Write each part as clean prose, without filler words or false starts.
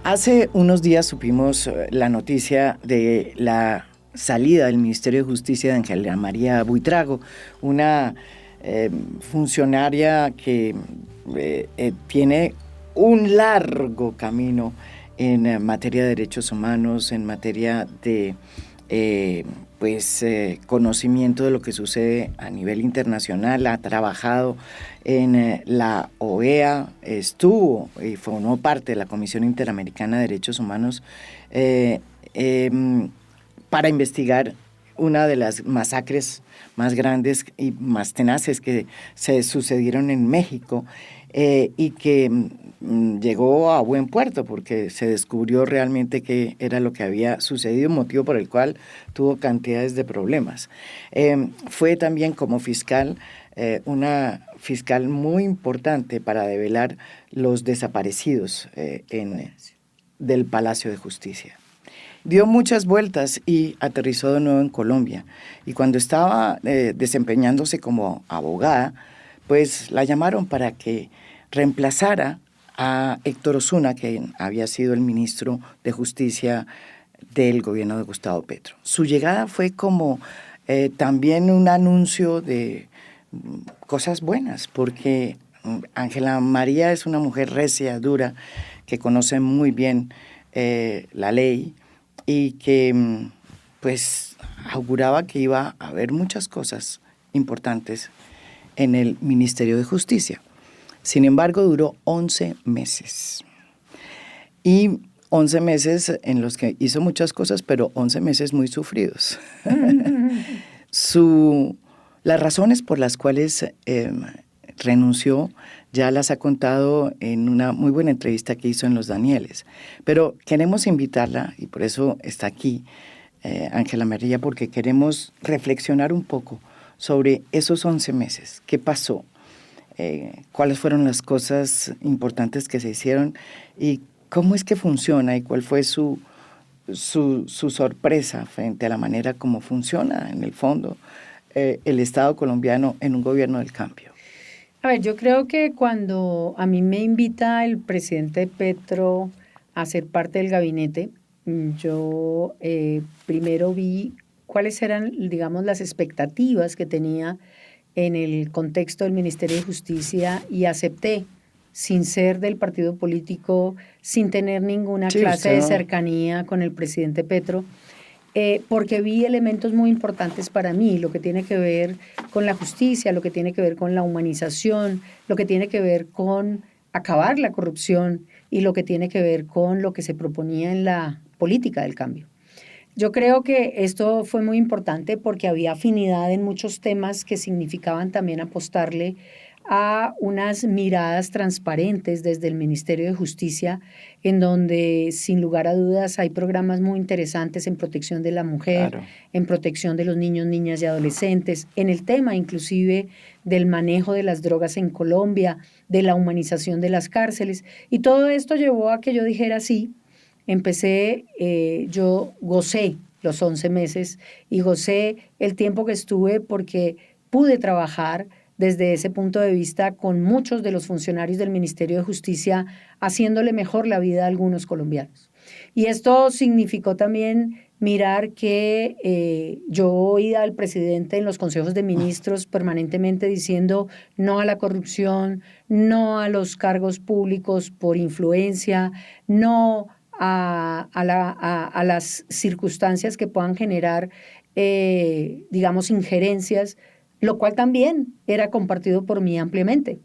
Hace unos días supimos la noticia de la salida del Ministerio de Justicia de Ángela María Buitrago, una funcionaria que tiene un largo camino en materia de derechos humanos, en materia de conocimiento de lo que sucede a nivel internacional. Ha trabajado en la OEA, estuvo y formó parte de la Comisión Interamericana de Derechos Humanos para investigar una de las masacres más grandes y más tenaces que se sucedieron en México y que llegó a buen puerto porque se descubrió realmente qué era lo que había sucedido, motivo por el cual tuvo cantidades de problemas. Fue también como fiscal una fiscal muy importante para develar los desaparecidos del Palacio de Justicia. Dio muchas vueltas y aterrizó de nuevo en Colombia. Y cuando estaba desempeñándose como abogada, pues la llamaron para que reemplazara a Héctor Osuna, que había sido el ministro de Justicia del gobierno de Gustavo Petro. Su llegada fue como también un anuncio de cosas buenas, porque Ángela María es una mujer recia, dura, que conoce muy bien la ley y que pues auguraba que iba a haber muchas cosas importantes en el Ministerio de Justicia. Sin embargo, duró 11 meses. Y 11 meses en los que hizo muchas cosas, pero 11 meses muy sufridos. Las razones por las cuales renunció ya las ha contado en una muy buena entrevista que hizo en Los Danieles. Pero queremos invitarla, y por eso está aquí Ángela María, porque queremos reflexionar un poco sobre esos 11 meses. ¿Qué pasó? ¿Cuáles fueron las cosas importantes que se hicieron? ¿Y cómo es que funciona? ¿Y cuál fue su sorpresa frente a la manera como funciona, en el fondo, el Estado colombiano en un gobierno del cambio? A ver, yo creo que cuando a mí me invita el presidente Petro a ser parte del gabinete, yo primero vi cuáles eran, digamos, las expectativas que tenía en el contexto del Ministerio de Justicia y acepté, sin ser del partido político, sin tener ninguna clase de cercanía con el presidente Petro, porque vi elementos muy importantes para mí, lo que tiene que ver con la justicia, lo que tiene que ver con la humanización, lo que tiene que ver con acabar la corrupción y lo que tiene que ver con lo que se proponía en la política del cambio. Yo creo que esto fue muy importante porque había afinidad en muchos temas que significaban también apostarle a unas miradas transparentes desde el Ministerio de Justicia, en donde sin lugar a dudas hay programas muy interesantes en protección de la mujer, claro, en protección de los niños, niñas y adolescentes, en el tema inclusive del manejo de las drogas en Colombia, de la humanización de las cárceles. Y todo esto llevó a que yo dijera sí. Yo gocé los 11 meses y gocé el tiempo que estuve porque pude trabajar desde ese punto de vista con muchos de los funcionarios del Ministerio de Justicia, haciéndole mejor la vida a algunos colombianos. Y esto significó también mirar que yo oía al presidente en los consejos de ministros permanentemente diciendo no a la corrupción, no a los cargos públicos por influencia, no a las circunstancias que puedan generar, digamos, injerencias, lo cual también era compartido por mí ampliamente.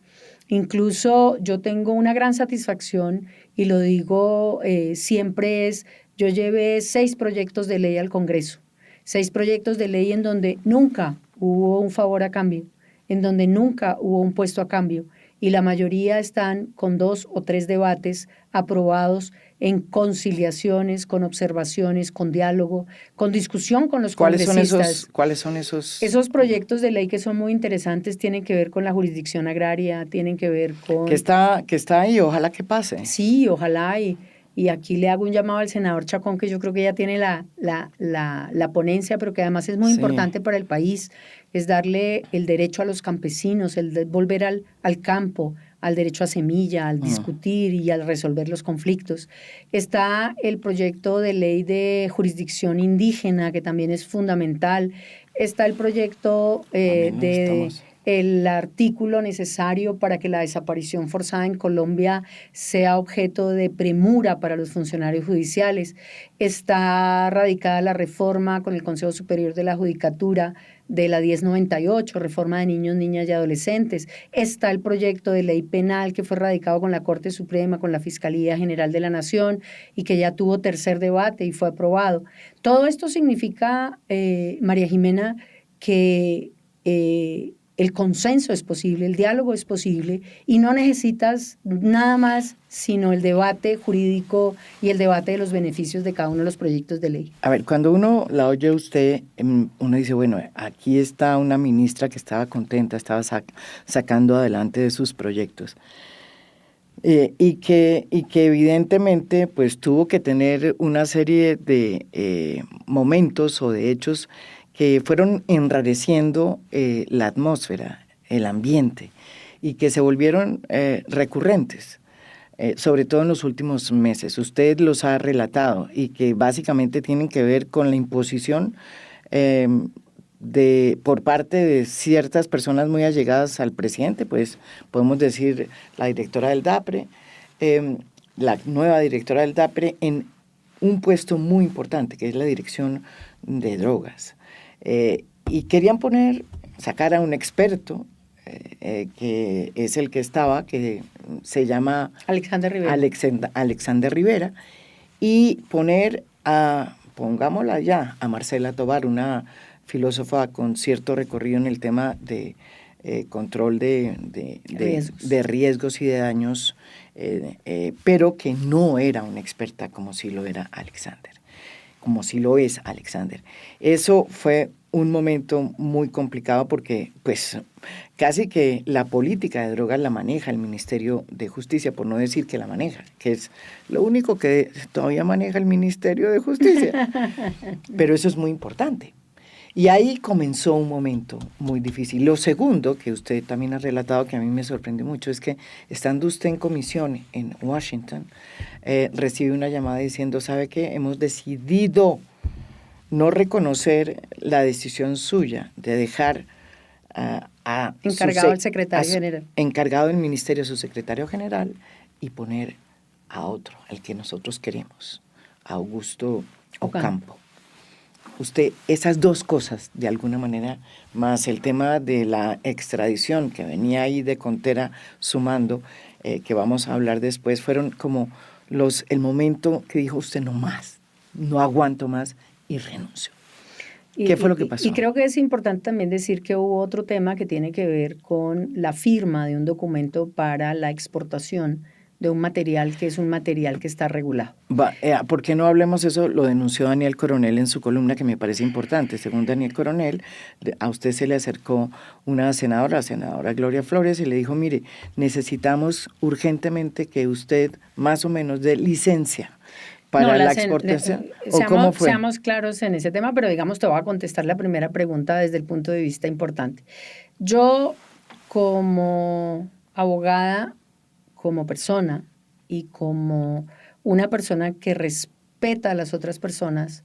Incluso yo tengo una gran satisfacción y lo digo siempre yo llevé 6 proyectos de ley al Congreso, 6 proyectos de ley en donde nunca hubo un favor a cambio, en donde nunca hubo un puesto a cambio y la mayoría están con 2 o 3 debates aprobados en conciliaciones, con observaciones, con diálogo, con discusión con los congresistas. ¿Cuáles son esos? Esos proyectos de ley que son muy interesantes tienen que ver con la jurisdicción agraria, tienen que ver con... Que está ahí, ojalá que pase. Sí, ojalá, y aquí le hago un llamado al senador Chacón, que yo creo que ya tiene la ponencia, pero que además es muy importante para el país, es darle el derecho a los campesinos, el de volver al campo, al derecho a semilla, al discutir y al resolver los conflictos. Está el proyecto de ley de jurisdicción indígena, que también es fundamental. Está el proyecto el artículo necesario para que la desaparición forzada en Colombia sea objeto de premura para los funcionarios judiciales. Está radicada la reforma con el Consejo Superior de la Judicatura de la 1098, reforma de niños, niñas y adolescentes. Está el proyecto de ley penal que fue radicado con la Corte Suprema, con la Fiscalía General de la Nación y que ya tuvo tercer debate y fue aprobado. Todo esto significa, María Jimena, que el consenso es posible, el diálogo es posible y no necesitas nada más sino el debate jurídico y el debate de los beneficios de cada uno de los proyectos de ley. A ver, cuando uno la oye a usted, uno dice, bueno, aquí está una ministra que estaba contenta, estaba sacando adelante de sus proyectos. Y que evidentemente pues tuvo que tener una serie de momentos o de hechos que fueron enrareciendo la atmósfera, el ambiente, y que se volvieron recurrentes, sobre todo en los últimos meses. Usted los ha relatado y que básicamente tienen que ver con la imposición por parte de ciertas personas muy allegadas al presidente, pues podemos decir la directora del DAPRE, la nueva directora del DAPRE en un puesto muy importante, que es la dirección de drogas. Y querían sacar a un experto, que es el que estaba, que se llama Alexander Rivera, y pongámosla ya, a Marcela Tovar, una filósofa con cierto recorrido en el tema de control de riesgos y de daños, pero que no era una experta como sí lo era Alexander, como sí lo es Alexander. Eso fue un momento muy complicado porque pues casi que la política de drogas la maneja el Ministerio de Justicia, por no decir que la maneja, que es lo único que todavía maneja el Ministerio de Justicia. Pero eso es muy importante. Y ahí comenzó un momento muy difícil. Lo segundo, que usted también ha relatado, que a mí me sorprendió mucho, es que estando usted en comisión en Washington, recibe una llamada diciendo, ¿sabe qué? Hemos decidido no reconocer la decisión suya de dejar encargado el secretario general. Encargado del ministerio a su secretario general y poner a otro, al que nosotros queremos, a Augusto Ocampo. Usted, esas dos cosas, de alguna manera, más el tema de la extradición que venía ahí de Contera sumando, que vamos a hablar después, fueron como el momento que dijo usted, no más, no aguanto más y renunció. ¿Qué fue lo que pasó? Y creo que es importante también decir que hubo otro tema que tiene que ver con la firma de un documento para la exportación de un material que es un material que está regulado. ¿Por qué no hablemos eso? Lo denunció Daniel Coronel en su columna, que me parece importante. Según Daniel Coronel, a usted se le acercó una senadora, la senadora Gloria Flores, y le dijo, mire, necesitamos urgentemente que usted más o menos dé licencia para la exportación. ¿Cómo fue? Seamos claros en ese tema, pero digamos, te voy a contestar la primera pregunta desde el punto de vista importante. Yo, como abogada, como persona y como una persona que respeta a las otras personas,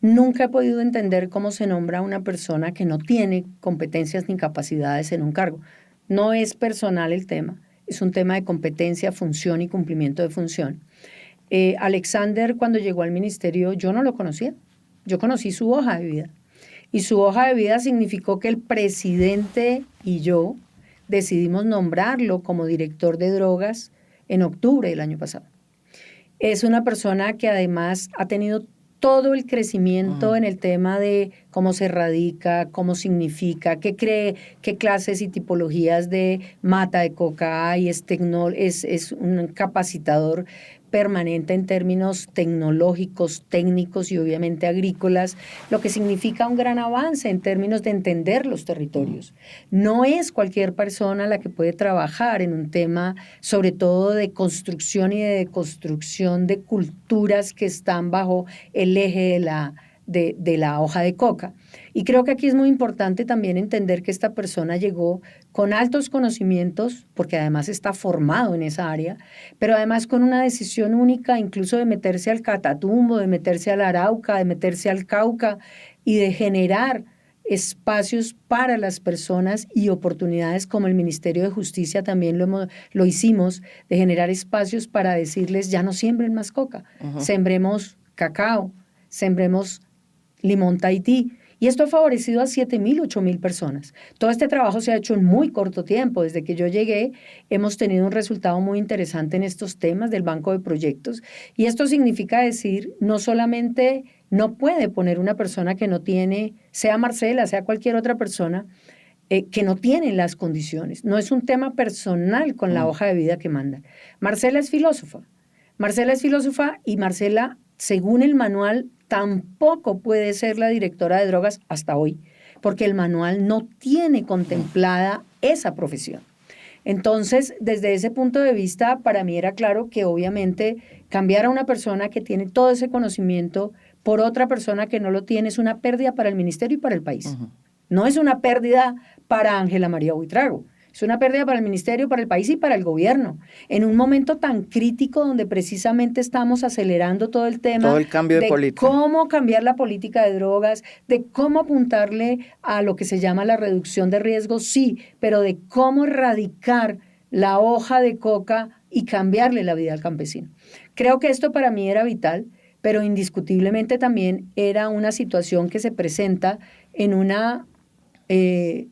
nunca he podido entender cómo se nombra a una persona que no tiene competencias ni capacidades en un cargo. No es personal el tema, es un tema de competencia, función y cumplimiento de función. Alexander, cuando llegó al ministerio, yo no lo conocía. Yo conocí su hoja de vida. Y su hoja de vida significó que el presidente y yo decidimos nombrarlo como director de drogas en octubre del año pasado. Es una persona que además ha tenido todo el crecimiento en el tema de cómo se radica, cómo significa, qué cree, qué clases y tipologías de mata, de coca hay, es un capacitador permanente en términos tecnológicos, técnicos y obviamente agrícolas, lo que significa un gran avance en términos de entender los territorios. No es cualquier persona la que puede trabajar en un tema, sobre todo de construcción y de deconstrucción de culturas que están bajo el eje de la hoja de coca. Y creo que aquí es muy importante también entender que esta persona llegó con altos conocimientos, porque además está formado en esa área, pero además con una decisión única, incluso de meterse al Catatumbo, de meterse al Arauca, de meterse al Cauca y de generar espacios para las personas y oportunidades, como el Ministerio de Justicia también lo hicimos, de generar espacios para decirles, ya no siembren más coca, sembremos cacao, sembremos limón Tahití. Y esto ha favorecido a 7.000, 8.000 personas. Todo este trabajo se ha hecho en muy corto tiempo. Desde que yo llegué, hemos tenido un resultado muy interesante en estos temas del banco de proyectos. Y esto significa decir, no solamente no puede poner una persona que no tiene, sea Marcela, sea cualquier otra persona, que no tiene las condiciones. No es un tema personal con la hoja de vida que mandan. Marcela es filósofa. Marcela es filósofa y Marcela, según el manual, tampoco puede ser la directora de drogas hasta hoy, porque el manual no tiene contemplada esa profesión. Entonces, desde ese punto de vista, para mí era claro que obviamente cambiar a una persona que tiene todo ese conocimiento por otra persona que no lo tiene es una pérdida para el ministerio y para el país. No es una pérdida para Ángela María Buitrago. Es una pérdida para el ministerio, para el país y para el gobierno. En un momento tan crítico donde precisamente estamos acelerando todo el tema todo el cambio de política, cómo cambiar la política de drogas, de cómo apuntarle a lo que se llama la reducción de riesgos, sí, pero de cómo erradicar la hoja de coca y cambiarle la vida al campesino. Creo que esto para mí era vital, pero indiscutiblemente también era una situación que se presenta en una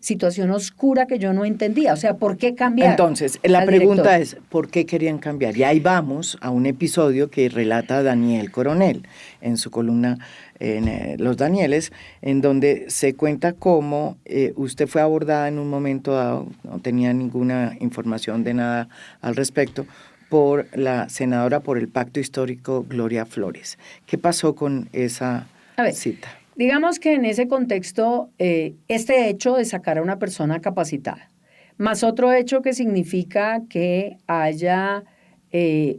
situación oscura que yo no entendía. O sea, ¿por qué cambiar? Entonces, la pregunta es, ¿por qué querían cambiar? Y ahí vamos a un episodio que relata Daniel Coronel en su columna en Los Danieles, en donde se cuenta cómo usted fue abordada en un momento dado, no tenía ninguna información de nada al respecto, por la senadora por el Pacto Histórico, Gloria Flores. ¿Qué pasó con esa cita? Digamos que en ese contexto, este hecho de sacar a una persona capacitada, más otro hecho que significa que haya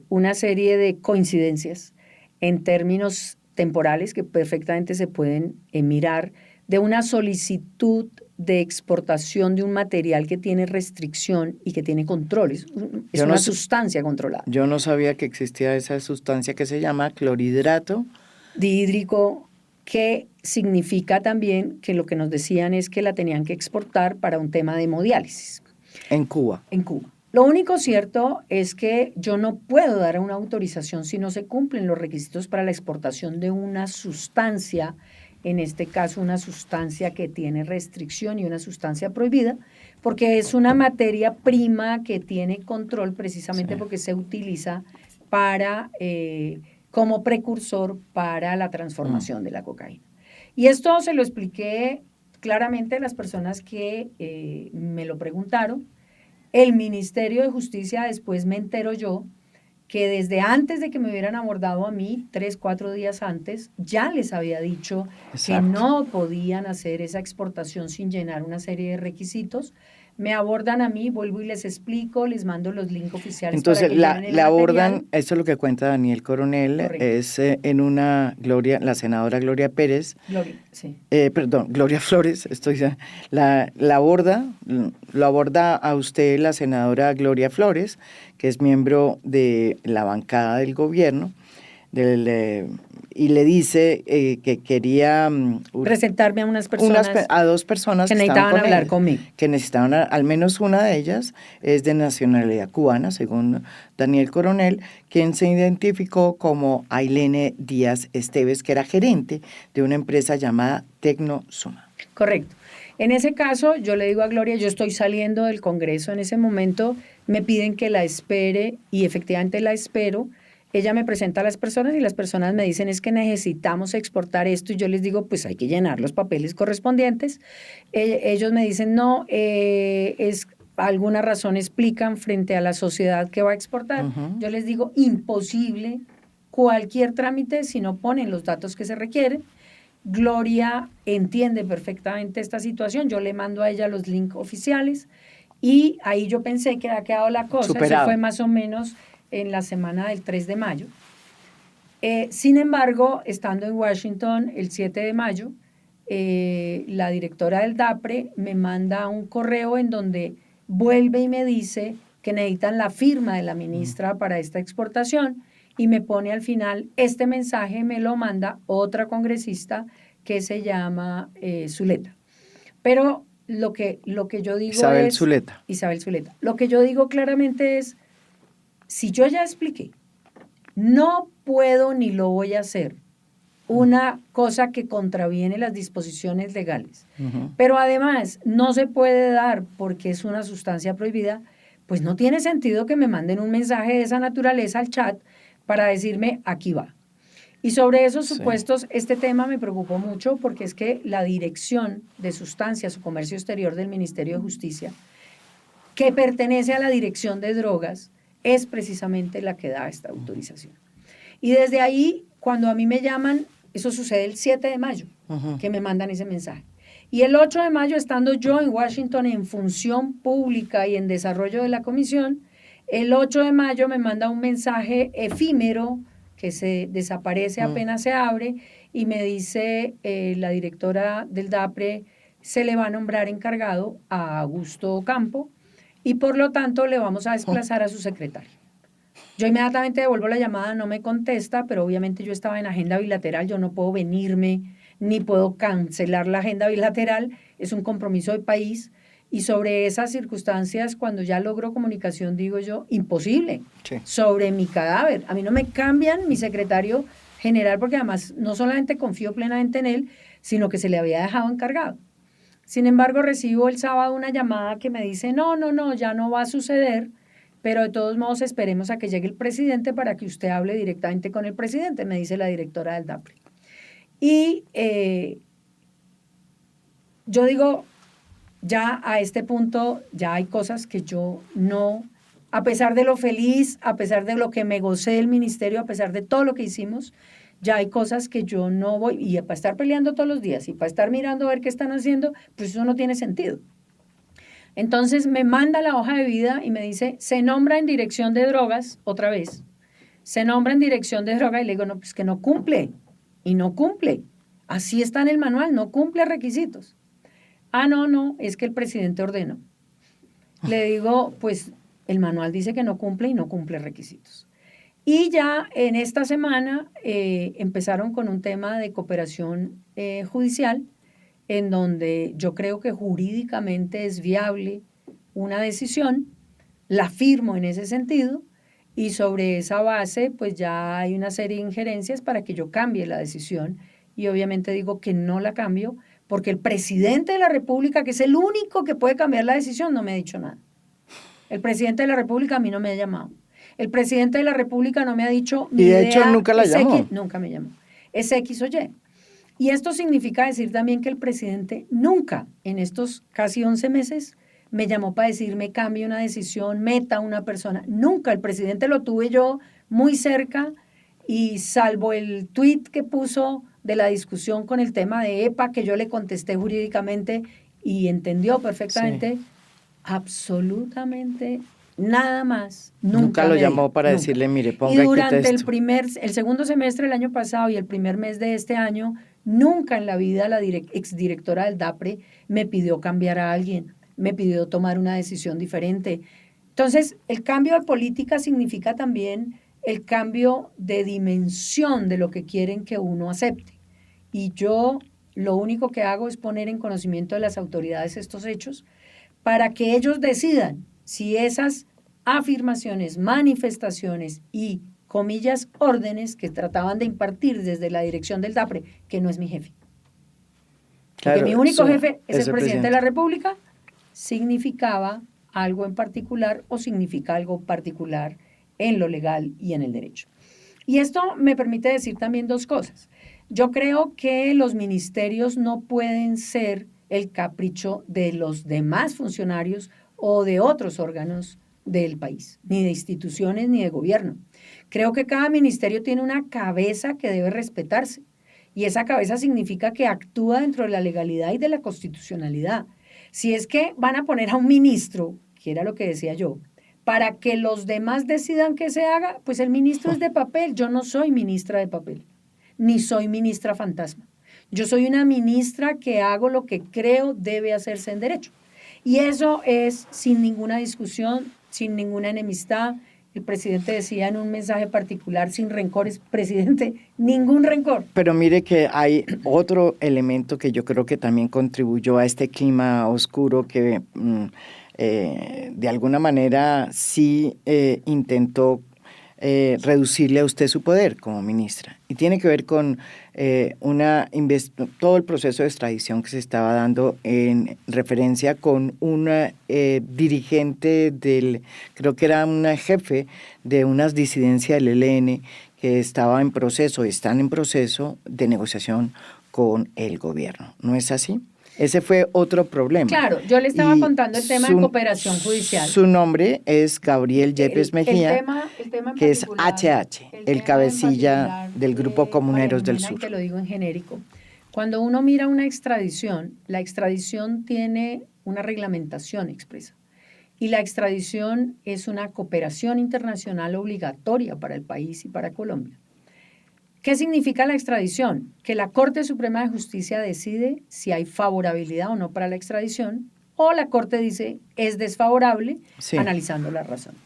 una serie de coincidencias en términos temporales que perfectamente se pueden mirar, de una solicitud de exportación de un material que tiene restricción y que tiene controles. Es una sustancia controlada. Yo no sabía que existía esa sustancia que se llama clorhidrato dihídrico, que significa también que lo que nos decían es que la tenían que exportar para un tema de hemodiálisis. En Cuba. En Cuba. Lo único cierto es que yo no puedo dar una autorización si no se cumplen los requisitos para la exportación de una sustancia, en este caso una sustancia que tiene restricción y una sustancia prohibida, porque es una materia prima que tiene control precisamente porque se utiliza para como precursor para la transformación de la cocaína. Y esto se lo expliqué claramente a las personas que me lo preguntaron. El Ministerio de Justicia, después me entero yo, que desde antes de que me hubieran abordado a mí, 3, 4 días antes, ya les había dicho que no podían hacer esa exportación sin llenar una serie de requisitos. Me abordan a mí, vuelvo y les explico, les mando los links oficiales. Entonces, para que la abordan, esto es lo que cuenta Daniel Coronel, correcto, es en una la senadora Gloria Pérez, Gloria Flores, la aborda a usted la senadora Gloria Flores, que es miembro de la bancada del gobierno, y le dice que quería presentarme a unas personas, a 2 personas que necesitaban hablar conmigo. Que necesitaban, al menos una de ellas es de nacionalidad cubana, según Daniel Coronel, quien se identificó como Ailene Díaz Esteves, que era gerente de una empresa llamada Tecnosuma. Correcto. En ese caso, yo le digo a Gloria, yo estoy saliendo del Congreso en ese momento, me piden que la espere y efectivamente la espero. Ella me presenta a las personas y las personas me dicen es que necesitamos exportar esto y yo les digo pues hay que llenar los papeles correspondientes. Ellos me dicen no, es alguna razón explican frente a la sociedad que va a exportar. Yo les digo imposible cualquier trámite si no ponen los datos que se requieren. Gloria entiende perfectamente esta situación, yo le mando a ella los links oficiales y ahí yo pensé que había quedado la cosa. Superado. Eso fue más o menos en la semana del 3 de mayo. Sin embargo, estando en Washington el 7 de mayo, la directora del DAPRE me manda un correo en donde vuelve y me dice que necesitan la firma de la ministra para esta exportación y me pone al final este mensaje, me lo manda otra congresista que se llama Zuleta. Pero lo que yo digo Isabel Zuleta. Isabel Zuleta. Lo que yo digo claramente es, si yo ya expliqué, no puedo ni lo voy a hacer una cosa que contraviene las disposiciones legales, pero además no se puede dar porque es una sustancia prohibida, pues no tiene sentido que me manden un mensaje de esa naturaleza al chat para decirme aquí va. Y sobre esos supuestos, este tema me preocupó mucho porque es que la Dirección de Sustancias o Comercio Exterior del Ministerio de Justicia, que pertenece a la Dirección de Drogas, es precisamente la que da esta autorización. Y desde ahí, cuando a mí me llaman, eso sucede el 7 de mayo, que me mandan ese mensaje. Y el 8 de mayo, estando yo en Washington en función pública y en desarrollo de la comisión, el 8 de mayo me manda un mensaje efímero que se desaparece apenas se abre y me dice la directora del DAPRE se le va a nombrar encargado a Augusto Campo y por lo tanto le vamos a desplazar a su secretario. Yo inmediatamente devuelvo la llamada, no me contesta, pero obviamente yo estaba en agenda bilateral, yo no puedo venirme ni puedo cancelar la agenda bilateral, es un compromiso de país y sobre esas circunstancias, cuando ya logro comunicación, digo yo, imposible, sobre mi cadáver. A mí no me cambian mi secretario general porque además no solamente confío plenamente en él, sino que se le había dejado encargado. Sin embargo, recibo el sábado una llamada que me dice, no, ya no va a suceder, pero de todos modos esperemos a que llegue el presidente para que usted hable directamente con el presidente, me dice la directora del DAPRE. Y yo digo, ya a este punto, ya hay cosas que yo no, a pesar de lo feliz, a pesar de lo que me gocé del ministerio, a pesar de todo lo que hicimos, ya hay cosas que yo no voy, y para estar peleando todos los días y para estar mirando a ver qué están haciendo, pues eso no tiene sentido. Entonces me manda la hoja de vida y me dice, se nombra en dirección de drogas, otra vez, se nombra en dirección de drogas y le digo, no, pues que no cumple, y no cumple. Así está en el manual, no cumple requisitos. Ah, no, es que el presidente ordenó. Le digo, pues el manual dice que no cumple y no cumple requisitos. Y ya en esta semana empezaron con un tema de cooperación judicial, en donde yo creo que jurídicamente es viable una decisión, la firmo en ese sentido, y sobre esa base pues ya hay una serie de injerencias para que yo cambie la decisión, y obviamente digo que no la cambio, porque el presidente de la República, que es el único que puede cambiar la decisión, no me ha dicho nada. El presidente de la República a mí no me ha llamado. El presidente de la República no me ha dicho... Y de hecho nunca la llamó. Nunca me llamó. Es X o Y. Y esto significa decir también que el presidente nunca en estos casi 11 meses me llamó para decirme cambie una decisión, meta una persona. Nunca, el presidente lo tuve yo muy cerca y salvo el tuit que puso de la discusión con el tema de EPA, que yo le contesté jurídicamente y entendió perfectamente, absolutamente nada más. Nunca lo llamó para decirle, mire, ponga y durante esto. el segundo semestre del año pasado y el primer mes de este año, nunca en la vida la exdirectora del DAPRE me pidió cambiar a alguien, me pidió tomar una decisión diferente. Entonces, el cambio de política significa también el cambio de dimensión de lo que quieren que uno acepte. Y yo lo único que hago es poner en conocimiento de las autoridades estos hechos para que ellos decidan si esas afirmaciones, manifestaciones y, comillas, órdenes que trataban de impartir desde la dirección del DAPRE, que no es mi jefe. Claro, porque mi único jefe es el presidente de la República, significaba algo en particular o significa algo particular en lo legal y en el derecho. Y esto me permite decir también dos cosas. Yo creo que los ministerios no pueden ser el capricho de los demás funcionarios o de otros órganos del país, ni de instituciones ni de gobierno. Creo que cada ministerio tiene una cabeza que debe respetarse y esa cabeza significa que actúa dentro de la legalidad y de la constitucionalidad. Si es que van a poner a un ministro, que era lo que decía yo, para que los demás decidan qué se haga, pues el ministro es de papel. Yo no soy ministra de papel, ni soy ministra fantasma. Yo soy una ministra que hago lo que creo debe hacerse en derecho. Y eso es sin ninguna discusión, sin ninguna enemistad. El presidente decía en un mensaje particular, sin rencores, presidente, ningún rencor. Pero mire que hay otro elemento que yo creo que también contribuyó a este clima oscuro que de alguna manera sí intentó reducirle a usted su poder como ministra. Y tiene que ver con todo el proceso de extradición que se estaba dando en referencia con una dirigente creo que era una jefe de unas disidencias del ELN que están en proceso de negociación con el gobierno. ¿No es así? Ese fue otro problema. Claro, yo le estaba contando el tema de cooperación judicial. Su nombre es Gabriel Yepes Mejía, el tema que es HH, el cabecilla del Grupo Comuneros del Sur. Te lo digo en genérico. Cuando uno mira una extradición, la extradición tiene una reglamentación expresa. Y la extradición es una cooperación internacional obligatoria para el país y para Colombia. ¿Qué significa la extradición? Que la Corte Suprema de Justicia decide si hay favorabilidad o no para la extradición, o la Corte dice es desfavorable, sí, analizando las razones.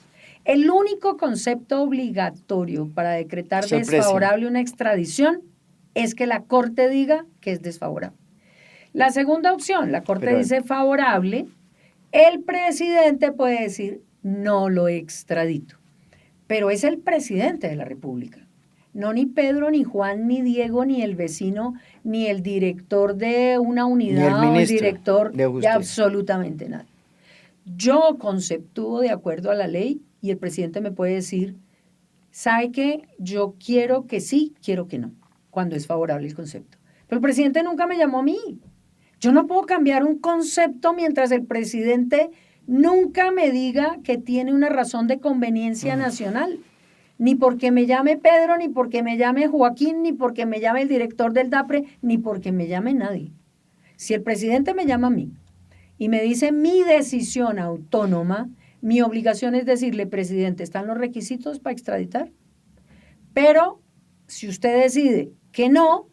El único concepto obligatorio para decretar desfavorable una extradición es que la Corte diga que es desfavorable. La segunda opción, la Corte dice favorable, el presidente puede decir no lo extradito, pero es el presidente de la República. No ni Pedro, ni Juan, ni Diego, ni el vecino, ni el director de una unidad o el director de absolutamente nada. Yo conceptúo de acuerdo a la ley y el presidente me puede decir, ¿sabe qué? Yo quiero que sí, quiero que no, cuando es favorable el concepto. Pero el presidente nunca me llamó a mí. Yo no puedo cambiar un concepto mientras el presidente nunca me diga que tiene una razón de conveniencia nacional. Ni porque me llame Pedro, ni porque me llame Joaquín, ni porque me llame el director del DAPRE, ni porque me llame nadie. Si el presidente me llama a mí y me dice mi decisión autónoma, mi obligación es decirle, presidente, ¿están los requisitos para extraditar? Pero si usted decide que no,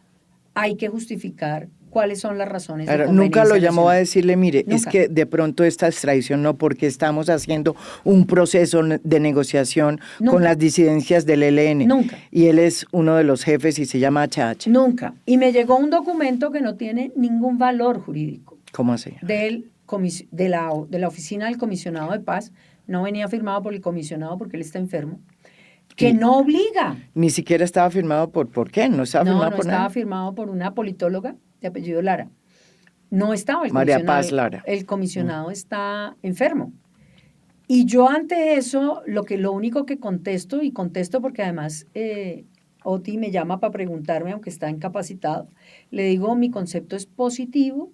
hay que justificar cuáles son las razones de conveniencia nunca lo llamó nacional. A decirle, mire, nunca. Es que de pronto esta extradición no, porque estamos haciendo un proceso de negociación con las disidencias del ELN. Nunca. Y él es uno de los jefes y se llama HH. Nunca. Y me llegó un documento que no tiene ningún valor jurídico. ¿Cómo así? De la oficina del comisionado de paz, no venía firmado por el comisionado porque él está enfermo, que no obliga. Ni siquiera estaba firmado ¿por qué? No estaba firmado por estaba nada. Firmado por una politóloga de apellido Lara. No estaba el María comisionado. Paz Lara. El comisionado está enfermo. Y yo ante eso, lo único que contesto, y contesto porque además Oti me llama para preguntarme, aunque está incapacitado, le digo, mi concepto es positivo.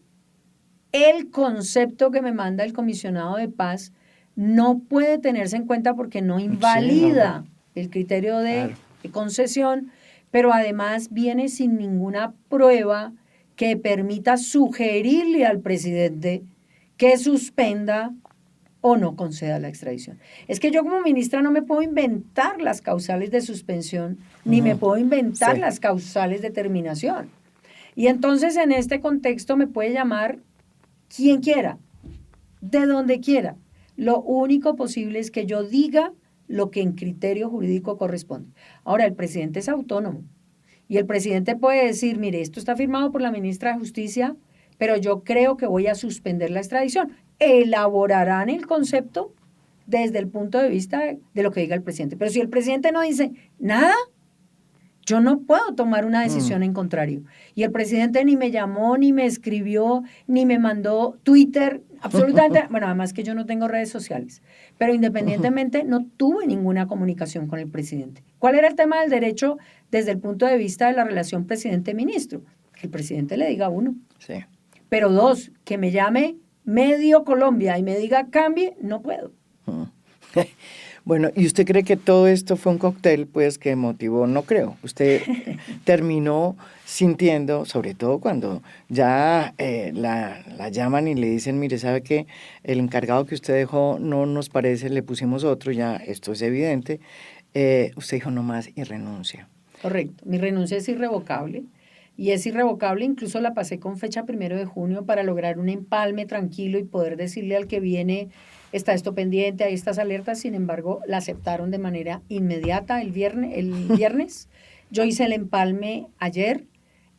El concepto que me manda el comisionado de paz no puede tenerse en cuenta porque no invalida el criterio de concesión, pero además viene sin ninguna prueba que permita sugerirle al presidente que suspenda o no conceda la extradición. Es que yo como ministra no me puedo inventar las causales de suspensión, ni me puedo inventar las causales de terminación. Y entonces en este contexto me puede llamar quien quiera, de donde quiera. Lo único posible es que yo diga lo que en criterio jurídico corresponde. Ahora, el presidente es autónomo y el presidente puede decir, mire, esto está firmado por la ministra de Justicia, pero yo creo que voy a suspender la extradición. Elaborarán el concepto desde el punto de vista de lo que diga el presidente. Pero si el presidente no dice nada, yo no puedo tomar una decisión en contrario. Y el presidente ni me llamó, ni me escribió, ni me mandó Twitter, absolutamente. Bueno, además que yo no tengo redes sociales. Pero independientemente, no tuve ninguna comunicación con el presidente. ¿Cuál era el tema del derecho desde el punto de vista de la relación presidente-ministro? Que el presidente le diga uno. Sí. Pero dos, que me llame medio Colombia y me diga cambie, no puedo. Bueno, ¿y usted cree que todo esto fue un cóctel, pues, que motivó? No creo. Usted terminó sintiendo, sobre todo cuando ya la llaman y le dicen, mire, ¿sabe qué? El encargado que usted dejó no nos parece, le pusimos otro, ya esto es evidente. Usted dijo no más y renuncia. Correcto, mi renuncia es irrevocable y es irrevocable, incluso la pasé con fecha 1 de junio para lograr un empalme tranquilo y poder decirle al que viene, está esto pendiente, hay estas alertas, sin embargo, la aceptaron de manera inmediata el viernes. Yo hice el empalme ayer,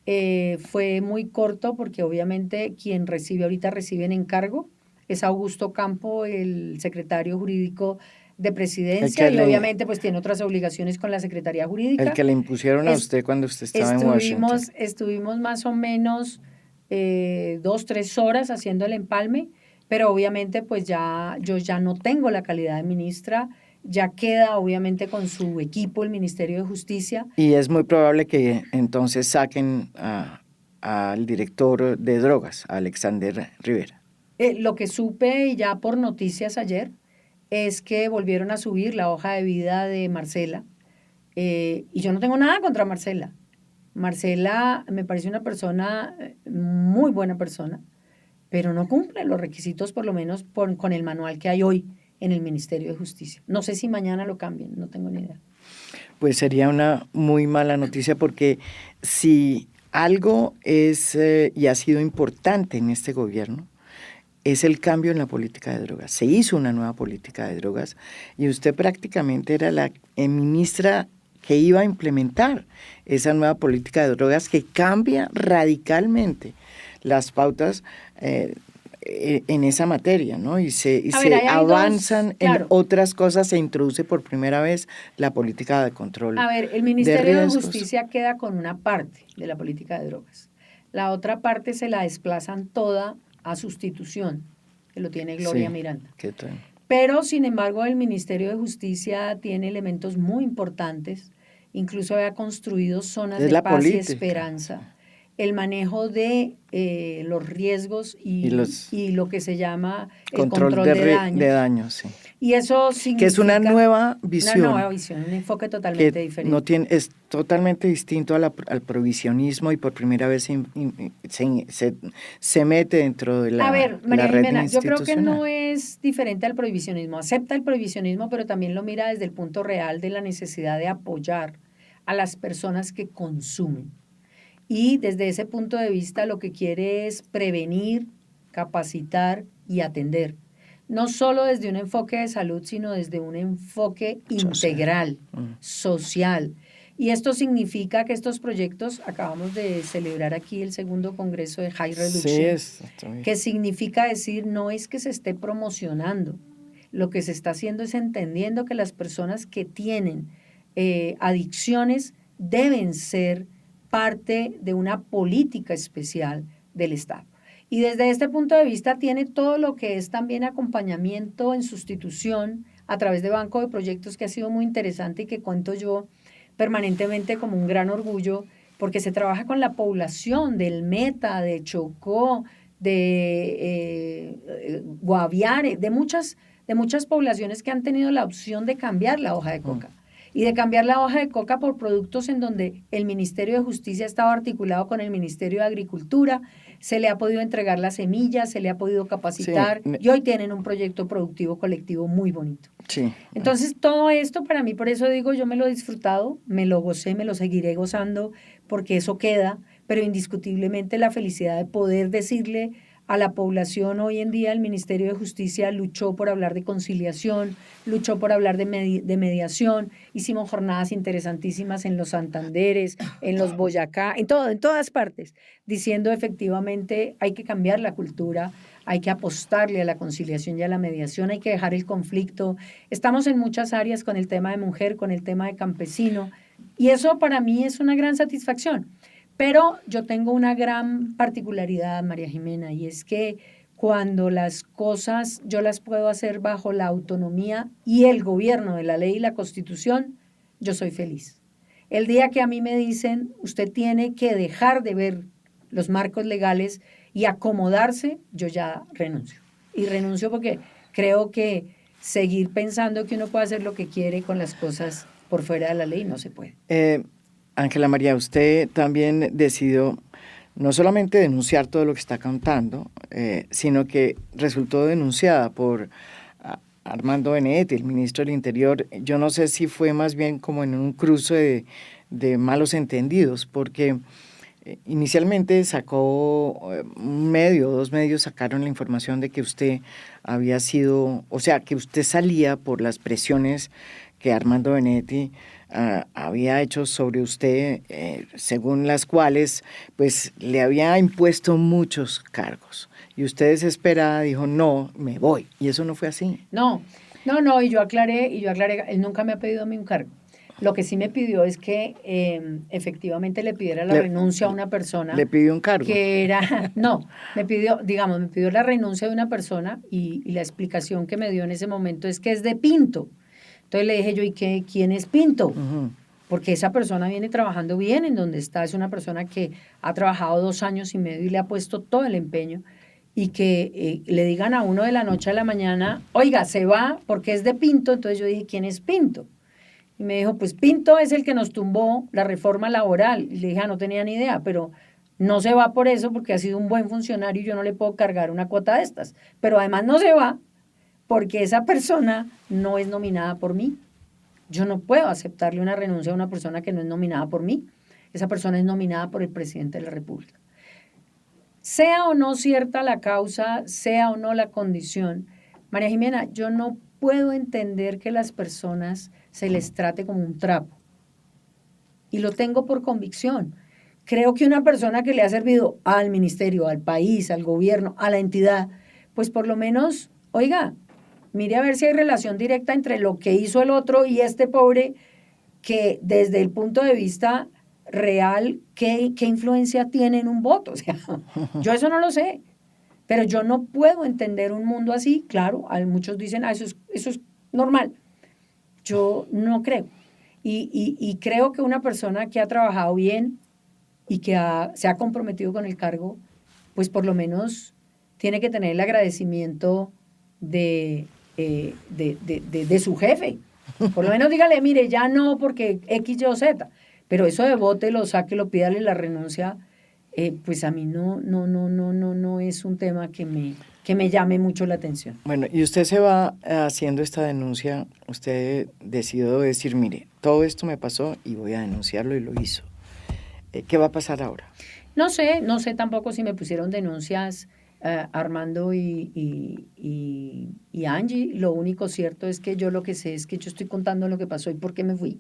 fue muy corto porque obviamente quien ahorita recibe en encargo es Augusto Campo, el secretario jurídico de Presidencia, y obviamente pues tiene otras obligaciones con la Secretaría Jurídica. El que le impusieron a usted cuando usted estaba en Washington. Estuvimos más o menos 2-3 horas haciendo el empalme, pero obviamente pues yo ya no tengo la calidad de ministra, ya queda obviamente con su equipo el Ministerio de Justicia. Y es muy probable que entonces saquen al director de drogas, a Alexander Rivera. Lo que supe y ya por noticias ayer es que volvieron a subir la hoja de vida de Marcela, y yo no tengo nada contra Marcela. Marcela me parece una persona, muy buena persona, pero no cumple los requisitos, por lo menos con el manual que hay hoy en el Ministerio de Justicia. No sé si mañana lo cambien, no tengo ni idea. Pues sería una muy mala noticia porque si algo es y ha sido importante en este gobierno, es el cambio en la política de drogas. Se hizo una nueva política de drogas y usted prácticamente era la ministra que iba a implementar esa nueva política de drogas que cambia radicalmente las pautas en esa materia, ¿no? Y se avanzan en otras cosas, se introduce por primera vez la política de control. A ver, el Ministerio de Justicia queda con una parte de la política de drogas. La otra parte se la desplazan toda a sustitución, que lo tiene Gloria Miranda. Pero, sin embargo, el Ministerio de Justicia tiene elementos muy importantes, incluso había construido zonas de paz y esperanza, el manejo de los riesgos y lo que se llama el control de daños. Sí. Y eso significa... Que es una nueva visión. Una nueva visión, un enfoque totalmente diferente. Es totalmente distinto al provisionismo y por primera vez se mete dentro de la, María la red Jimena, yo creo que no institucional. es diferente al prohibicionismo. Acepta el prohibicionismo, pero también lo mira desde el punto real de la necesidad de apoyar a las personas que consumen. Y desde ese punto de vista lo que quiere es prevenir, capacitar y atender. No solo desde un enfoque de salud, sino desde un enfoque integral, social. Y esto significa que estos proyectos, acabamos de celebrar aquí el 2º Congreso de High Reduction, que significa decir, no es que se esté promocionando, lo que se está haciendo es entendiendo que las personas que tienen adicciones deben ser parte de una política especial del Estado. Y desde este punto de vista tiene todo lo que es también acompañamiento en sustitución a través de Banco de Proyectos, que ha sido muy interesante y que cuento yo permanentemente como un gran orgullo, porque se trabaja con la población del Meta, de Chocó, de Guaviare, de muchas poblaciones que han tenido la opción de cambiar la hoja de coca. Y de cambiar la hoja de coca por productos en donde el Ministerio de Justicia estaba articulado con el Ministerio de Agricultura, se le ha podido entregar las semillas, se le ha podido capacitar, y hoy tienen un proyecto productivo colectivo muy bonito. Sí. Entonces, todo esto para mí, por eso digo, yo me lo he disfrutado, me lo gocé, me lo seguiré gozando, porque eso queda, pero indiscutiblemente la felicidad de poder decirle a la población hoy en día, el Ministerio de Justicia luchó por hablar de conciliación, luchó por hablar de mediación, hicimos jornadas interesantísimas en los Santanderes, en los Boyacá, en todas partes, diciendo efectivamente hay que cambiar la cultura, hay que apostarle a la conciliación y a la mediación, hay que dejar el conflicto. Estamos en muchas áreas con el tema de mujer, con el tema de campesino, y eso para mí es una gran satisfacción. Pero yo tengo una gran particularidad, María Jimena, y es que cuando las cosas yo las puedo hacer bajo la autonomía y el gobierno de la ley y la Constitución, yo soy feliz. El día que a mí me dicen, usted tiene que dejar de ver los marcos legales y acomodarse, yo ya renuncio. Y renuncio porque creo que seguir pensando que uno puede hacer lo que quiere con las cosas por fuera de la ley no se puede. Ángela María, usted también decidió no solamente denunciar todo lo que está contando, sino que resultó denunciada por Armando Benedetti, el ministro del Interior. Yo no sé si fue más bien como en un cruce de malos entendidos, porque inicialmente sacó un medio, dos medios sacaron la información de que usted había sido, o sea, que usted salía por las presiones que Armando Benedetti había hecho sobre usted, según las cuales pues le había impuesto muchos cargos. Y usted desesperada dijo, no, me voy. Y eso no fue así. No, y yo aclaré, él nunca me ha pedido a mí un cargo. Lo que sí me pidió es que efectivamente le pidiera la renuncia a una persona. ¿Le pidió un cargo? Que era, no, me pidió la renuncia de una persona y la explicación que me dio en ese momento es que es de Pinto. Entonces le dije yo, ¿y quién es Pinto? Uh-huh. Porque esa persona viene trabajando bien en donde está, es una persona que ha trabajado 2 años y medio y le ha puesto todo el empeño, y que le digan a uno de la noche a la mañana, oiga, se va porque es de Pinto. Entonces yo dije, ¿quién es Pinto? Y me dijo, pues Pinto es el que nos tumbó la reforma laboral. Y le dije, no tenía ni idea, pero no se va por eso, porque ha sido un buen funcionario y yo no le puedo cargar una cuota de estas. Pero además no se va porque esa persona no es nominada por mí. Yo no puedo aceptarle una renuncia a una persona que no es nominada por mí. Esa persona es nominada por el presidente de la República. Sea o no cierta la causa, sea o no la condición, María Jimena, yo no puedo entender que las personas se les trate como un trapo. Y lo tengo por convicción. Creo que una persona que le ha servido al ministerio, al país, al gobierno, a la entidad, pues por lo menos, oiga, mire a ver si hay relación directa entre lo que hizo el otro y este pobre, que desde el punto de vista real, ¿qué influencia tiene en un voto? O sea, yo eso no lo sé, pero yo no puedo entender un mundo así. Claro, muchos dicen, eso es normal. Yo no creo. Y creo que una persona que ha trabajado bien y que se ha comprometido con el cargo, pues por lo menos tiene que tener el agradecimiento de su jefe. Por lo menos dígale, mire, ya no porque X, Y o Z, pero eso de vote, lo saque, lo pídale la renuncia, pues a mí no es un tema que me llame mucho la atención. Bueno, y usted se va haciendo esta denuncia, usted decidió decir, mire, todo esto me pasó y voy a denunciarlo, y lo hizo. ¿Qué va a pasar ahora? No sé tampoco si me pusieron denuncias Armando y Angie. Lo único cierto es que yo lo que sé es que yo estoy contando lo que pasó y por qué me fui.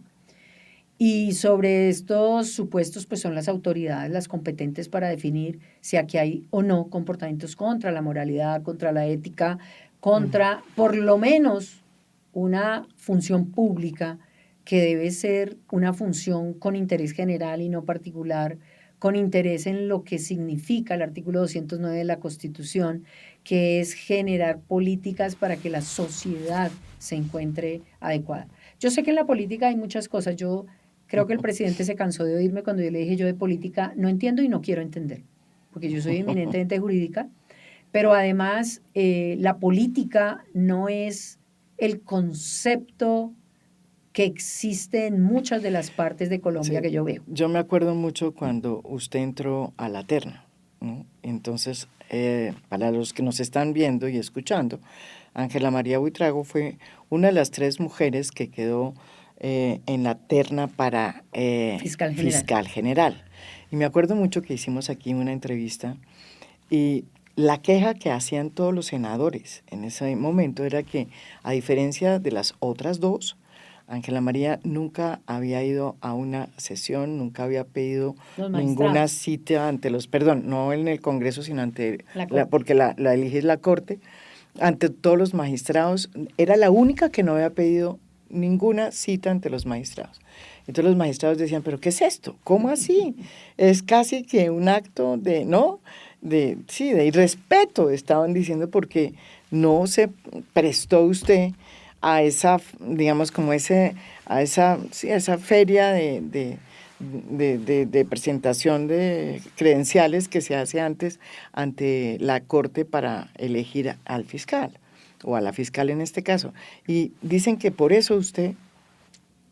Y sobre estos supuestos, pues son las autoridades las competentes para definir si aquí hay o no comportamientos contra la moralidad, contra la ética, contra por lo menos una función pública que debe ser una función con interés general y no particular, con interés en lo que significa el artículo 209 de la Constitución, que es generar políticas para que la sociedad se encuentre adecuada. Yo sé que en la política hay muchas cosas. Yo creo que el presidente se cansó de oírme cuando yo le dije, yo de política no entiendo y no quiero entender, porque yo soy eminentemente jurídica, pero además la política no es el concepto que existe en muchas de las partes de Colombia, sí, que yo veo. Yo me acuerdo mucho cuando usted entró a la terna, ¿no? Entonces, para los que nos están viendo y escuchando, Ángela María Buitrago fue una de las 3 mujeres que quedó en la terna para fiscal general. Y me acuerdo mucho que hicimos aquí una entrevista, y la queja que hacían todos los senadores en ese momento era que, a diferencia de las otras 2, Ángela María nunca había ido a una sesión, nunca había pedido ninguna cita ante no en el Congreso, sino ante porque la elige la Corte, ante todos los magistrados. Era la única que no había pedido ninguna cita ante los magistrados. Entonces los magistrados decían, ¿pero qué es esto? ¿Cómo así? Es casi que un acto de irrespeto, estaban diciendo, porque no se prestó usted a esa, digamos, como a esa feria de presentación de credenciales que se hace antes ante la Corte para elegir al fiscal. o a la fiscal en este caso. Y dicen que por eso usted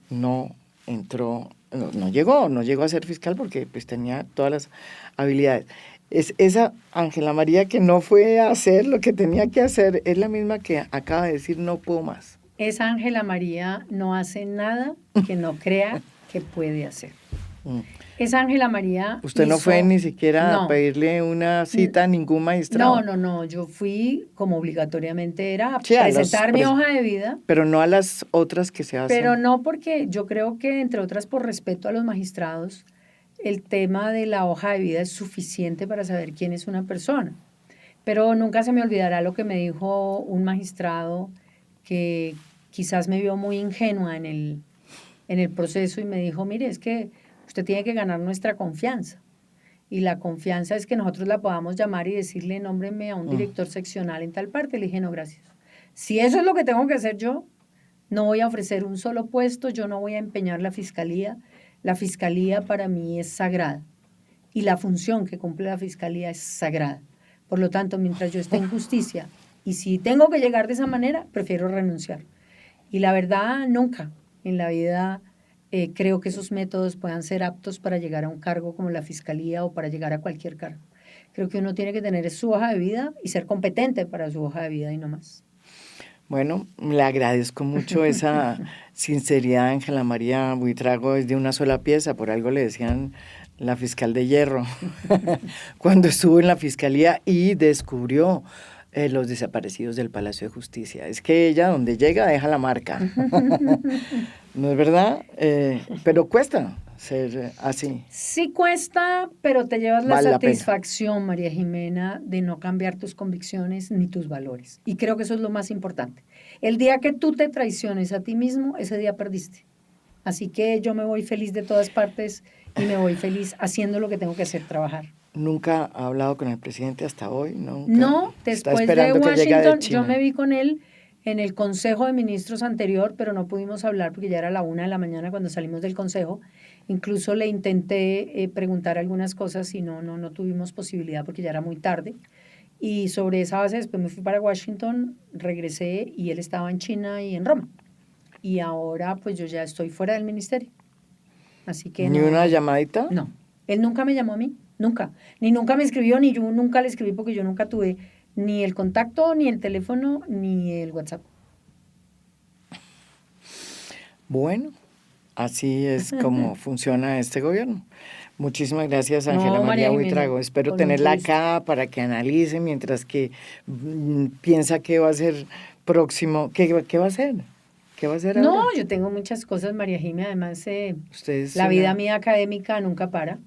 no entró, no llegó a ser fiscal porque pues tenía todas las habilidades. Es esa Ángela María que no fue a hacer lo que tenía que hacer, es la misma que acaba de decir no puedo más. Esa Ángela María no hace nada que no crea que puede hacer. Esa Ángela María ¿Usted no fue ni siquiera a No. pedirle una cita a ningún magistrado? No, yo fui como obligatoriamente era a Sí, presentar mi hoja de vida. Pero no a las otras que se hacen. Pero no, porque yo creo que, entre otras, por respeto a los magistrados, el tema de la hoja de vida es suficiente para saber quién es una persona. Pero nunca se me olvidará lo que me dijo un magistrado que quizás me vio muy ingenua en el proceso y me dijo, mire, es que usted tiene que ganar nuestra confianza. Y la confianza es que nosotros la podamos llamar y decirle, nómbreme a un director seccional en tal parte. Le dije, no, gracias. Si eso es lo que tengo que hacer yo, no voy a ofrecer un solo puesto, yo no voy a empeñar la fiscalía. La fiscalía para mí es sagrada y la función que cumple la fiscalía es sagrada. Por lo tanto, mientras yo esté en justicia y si tengo que llegar de esa manera, prefiero renunciar. Y la verdad, nunca en la vida creo que esos métodos puedan ser aptos para llegar a un cargo como la fiscalía o para llegar a cualquier cargo. Creo que uno tiene que tener su hoja de vida y ser competente para su hoja de vida y no más. Bueno, le agradezco mucho esa sinceridad, Ángela María Buitrago, es de una sola pieza, por algo le decían la fiscal de hierro, cuando estuvo en la fiscalía y descubrió los desaparecidos del Palacio de Justicia. Es que ella, donde llega, deja la marca. ¿No es verdad? Pero cuesta ser así. Sí cuesta, pero te llevas la Vale la satisfacción, María Jimena, de no cambiar tus convicciones ni tus valores. Y creo que eso es lo más importante. El día que tú te traiciones a ti mismo, ese día perdiste. Así que yo me voy feliz de todas partes y me voy feliz haciendo lo que tengo que hacer, trabajar. ¿Nunca ha hablado con el presidente hasta hoy? No, después de Washington, yo me vi con él en el Consejo de Ministros anterior, pero no pudimos hablar porque ya era la 1 de la mañana cuando salimos del Consejo. Incluso le intenté preguntar algunas cosas y no tuvimos posibilidad porque ya era muy tarde. Y sobre esa base después me fui para Washington, regresé y él estaba en China y en Roma. Y ahora pues yo ya estoy fuera del ministerio. Así que ¿Ni una llamadita? No, él nunca me llamó a mí, nunca. Ni nunca me escribió, ni yo nunca le escribí porque yo nunca tuve ni el contacto, ni el teléfono, ni el WhatsApp. Bueno, así es como funciona este gobierno. Muchísimas gracias, Ángela María Buitrago. Espero tenerla acá para que analice mientras que piensa qué va a ser próximo. ¿Qué va a hacer? ¿Qué va a hacer ahora? No, yo tengo muchas cosas, María Jimena. Además, la vida mía académica nunca para.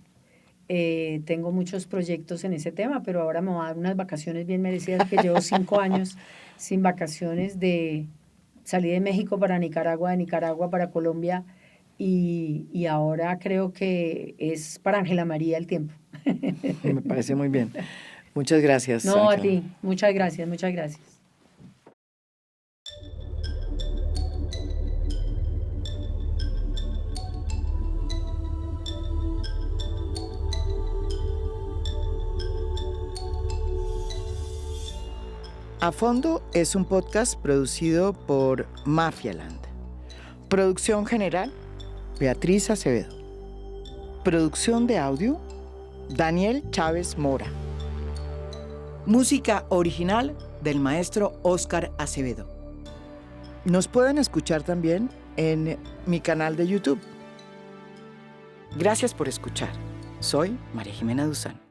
Tengo muchos proyectos en ese tema, pero ahora me voy a dar unas vacaciones bien merecidas, que llevo 5 años sin vacaciones. Salí de México para Nicaragua, de Nicaragua para Colombia, y ahora creo que es para Ángela María el tiempo. Me parece muy bien. Muchas gracias. No, Ángela. a ti. Muchas gracias, muchas gracias. A Fondo es un podcast producido por Mafialand. Producción general, Beatriz Acevedo. Producción de audio, Daniel Chávez Mora. Música original del maestro Óscar Acevedo. Nos pueden escuchar también en mi canal de YouTube. Gracias por escuchar. Soy María Jimena Duzán.